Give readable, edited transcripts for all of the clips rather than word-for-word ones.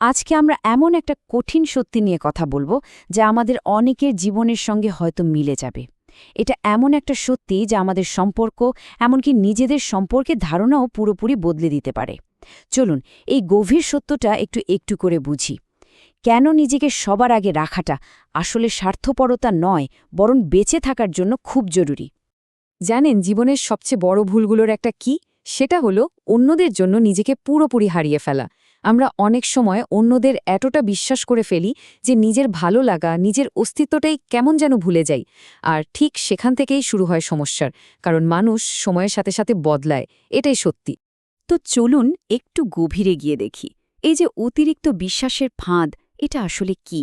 আজকে আমরা এমন একটা কঠিন সত্যি নিয়ে কথা বলবো যা আমাদের অনেকের জীবনের সঙ্গে হয়তো মিলে যাবে। এটা এমন একটা সত্যি যা আমাদের সম্পর্ক, এমনকি নিজেদের সম্পর্কে ধারণাও পুরোপুরি বদলে দিতে পারে। চলুন এই গভীর সত্যটা একটু একটু করে বুঝি। কেন নিজেকে সবার আগে রাখাটা আসলে স্বার্থপরতা নয়, বরং বেঁচে থাকার জন্য খুব জরুরি। জানেন জীবনের সবচেয়ে বড় ভুলগুলোর একটা কি? সেটা হলো অন্যদের জন্য নিজেকে পুরোপুরি হারিয়ে ফেলা। আমরা অনেক সময় অন্যদের এতটা বিশ্বাস করে ফেলি যে নিজের ভালো লাগা, নিজের অস্তিত্বটাই কেমন যেন ভুলে যাই। আর ঠিক সেখান থেকেই শুরু হয় সমস্যার, কারণ মানুষ সময়ের সাথে সাথে বদলায়, এটাই সত্যি। তো চলুন একটু গভীরে গিয়ে দেখি, এই যে অতিরিক্ত বিশ্বাসের ফাঁদ, এটা আসলে কি,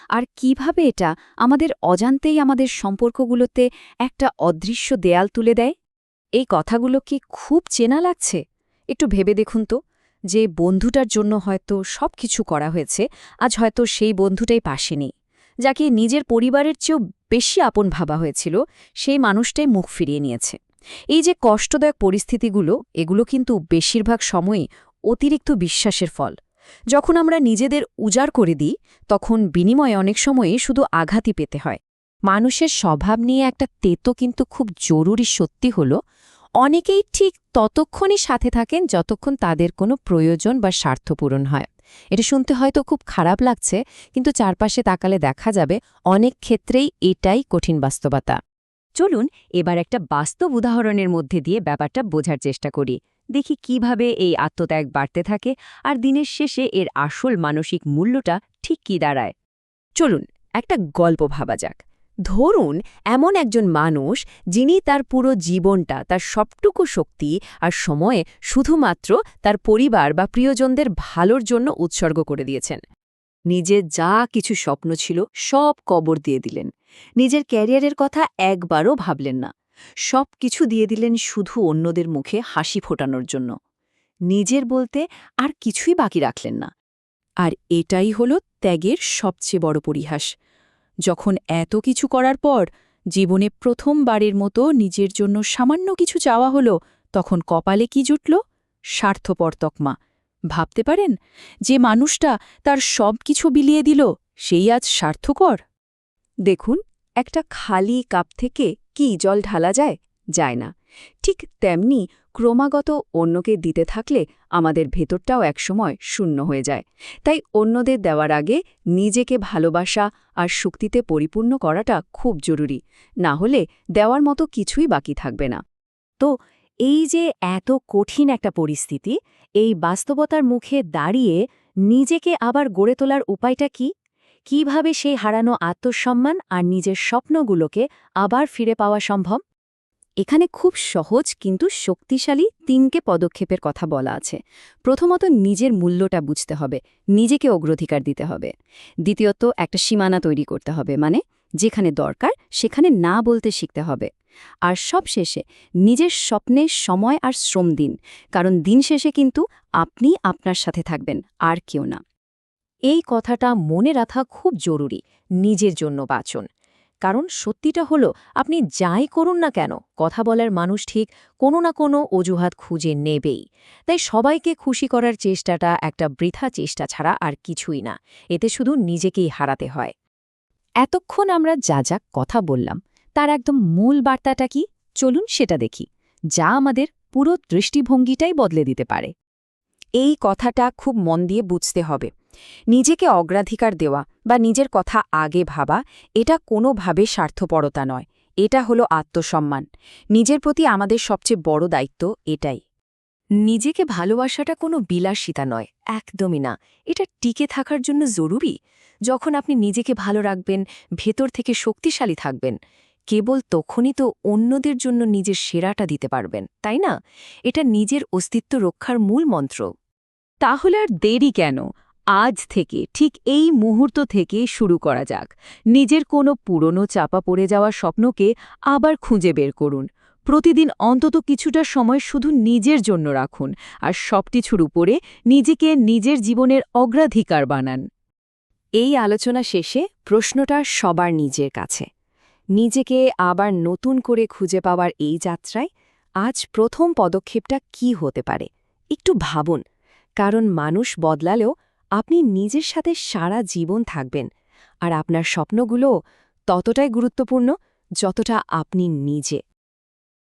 আর কিভাবে এটা আমাদের অজান্তেই আমাদের সম্পর্কগুলোতে একটা অদৃশ্য দেয়াল তুলে দেয়। এই কথাগুলো কি খুব চেনা লাগছে? একটু ভেবে দেখুন তো, যে বন্ধুটার জন্য হয়তো সব কিছু করা হয়েছে, আজ হয়তো সেই বন্ধুটাই পাশে নেই। যাকে নিজের পরিবারের চেয়েও বেশি আপন ভাবা হয়েছিল, সেই মানুষটাই মুখ ফিরিয়ে নিয়েছে। এই যে কষ্টদায়ক পরিস্থিতিগুলো, এগুলো কিন্তু বেশিরভাগ সময়ই অতিরিক্ত বিশ্বাসের ফল। যখন আমরা নিজেদের উজাড় করে দিই, তখন বিনিময়ে অনেক সময়ই শুধু আঘাতই পেতে হয়। মানুষের স্বভাব নিয়ে একটা তেতো কিন্তু খুব জরুরি সত্যি হল, অনেকেই ঠিক ততক্ষণই সাথে থাকেন যতক্ষণ তাদের কোনো প্রয়োজন বা স্বার্থ পূরণ হয়। এটা শুনতে হয়তো খুব খারাপ লাগছে, কিন্তু চারপাশে তাকালে দেখা যাবে অনেক ক্ষেত্রেই এটাই কঠিন বাস্তবতা। চলুন এবার একটা বাস্তব উদাহরণের মধ্যে দিয়ে ব্যাপারটা বোঝার চেষ্টা করি। দেখি কিভাবে এই আত্মত্যাগ বাড়তে থাকে আর দিনের শেষে এর আসল মানসিক মূল্যটা ঠিক কী দাঁড়ায়। চলুন একটা গল্প ভাবা যাক। ধরুন এমন একজন মানুষ যিনি তার পুরো জীবনটা, তার সবটুকু শক্তি আর সময়ে শুধুমাত্র তার পরিবার বা প্রিয়জনদের ভালোর জন্য উৎসর্গ করে দিয়েছেন। নিজের যা কিছু স্বপ্ন ছিল সব কবর দিয়ে দিলেন। নিজের ক্যারিয়ারের কথা একবারও ভাবলেন না। সব কিছু দিয়ে দিলেন শুধু অন্যদের মুখে হাসি ফোটানোর জন্য। নিজের বলতে আর কিছুই বাকি রাখলেন না। আর এটাই হলো ত্যাগের সবচেয়ে বড় পরিহাস। যখন এত কিছু করার পর জীবনে প্রথমবারের মতো নিজের জন্য সামান্য কিছু চাওয়া হলো, তখন কপালে কি জুটল? স্বার্থপর তকমা। ভাবতে পারেন, যে মানুষটা তার সব কিছু বিলিয়ে দিল, সেই আজ স্বার্থকর। দেখুন, একটা খালি কাপ থেকে কি জল ঢালা যায়? যায় না। ঠিক তেমনি ক্রমাগত অন্যকে দিতে থাকলে আমাদের ভেতরটাও একসময় শূন্য হয়ে যায়। তাই অন্যদের দেওয়ার আগে নিজেকে ভালোবাসা আর শক্তিতে পরিপূর্ণ করাটা খুব জরুরি। না হলে দেওয়ার মতো কিছুই বাকি থাকবে না। তো এই যে এত কঠিন একটা পরিস্থিতি, এই বাস্তবতার মুখে দাঁড়িয়ে নিজেকে আবার গড়ে তোলার উপায়টা কি? কিভাবে সেই হারানো আত্মসম্মান আর নিজের স্বপ্নগুলোকে আবার ফিরে পাওয়া সম্ভব? এখানে খুব সহজ কিন্তু শক্তিশালী ৩টে পদক্ষেপের কথা বলা আছে। প্রথমত, নিজের মূল্যটা বুঝতে হবে, নিজেকে অগ্রাধিকার দিতে হবে। দ্বিতীয়ত, একটা সীমানা তৈরি করতে হবে, মানে যেখানে দরকার সেখানে না বলতে শিখতে হবে। আর সবশেষে নিজের স্বপ্নে সময় আর শ্রম দিন, কারণ দিন শেষে কিন্তু আপনি আপনার সাথে থাকবেন, আর কেউ না। এই কথাটা মনে রাখা খুব জরুরি। নিজের জন্য বাঁচুন। কারণ সত্যিটা হলো, আপনি যাই করুন না কেন, কথা বলার মানুষ ঠিক কোনো না কোনো অজুহাত খুঁজে নেবেই। তাই সবাইকে খুশি করার চেষ্টাটা একটা বৃথা চেষ্টা ছাড়া আর কিছুই না। এতে শুধু নিজেকেই হারাতে হয়। এতক্ষণ আমরা যা যা কথা বললাম, তার একদম মূল বার্তাটা কি? চলুন সেটা দেখি, যা আমাদের পুরো দৃষ্টিভঙ্গিটাই বদলে দিতে পারে। এই কথাটা খুব মন দিয়ে বুঝতে হবে। নিজেকে অগ্রাধিকার দেওয়া বা নিজের কথা আগে ভাবা, এটা কোনোভাবে স্বার্থপরতা নয়। এটা হলো আত্মসম্মান। নিজের প্রতি আমাদের সবচেয়ে বড় দায়িত্ব এটাই। নিজেকে ভালোবাসাটা কোনো বিলাসিতা নয়, একদমই না। এটা টিকে থাকার জন্য জরুরি। যখন আপনি নিজেকে ভালো রাখবেন, ভেতর থেকে শক্তিশালী থাকবেন, কেবল তখনই তো অন্যদের জন্য নিজের সেরাটা দিতে পারবেন, তাই না? এটা নিজের অস্তিত্ব রক্ষার মূল মন্ত্র। তাহলে আর দেরি কেন? আজ থেকে, ঠিক এই মুহূর্ত থেকে শুরু করা যাক। নিজের কোনো পুরনো চাপা পড়ে যাওয়া স্বপ্নকে আবার খুঁজে বের করুন। প্রতিদিন অন্তত কিছুটা সময় শুধু নিজের জন্য রাখুন, আর সবকিছুর উপরে নিজেকে নিজের জীবনের অগ্রাধিকার বানান। এই আলোচনা শেষে প্রশ্নটা সবার নিজের কাছে। নিজেকে আবার নতুন করে খুঁজে পাওয়ার এই যাত্রায় আজ প্রথম পদক্ষেপটা কি হতে পারে? একটু ভাবুন। কারণ মানুষ বদলালেও আপনি নিজের সাথে সারা জীবন থাকবেন, আর আপনার স্বপ্নগুলো ততটাই গুরুত্বপূর্ণ যতটা আপনি নিজে।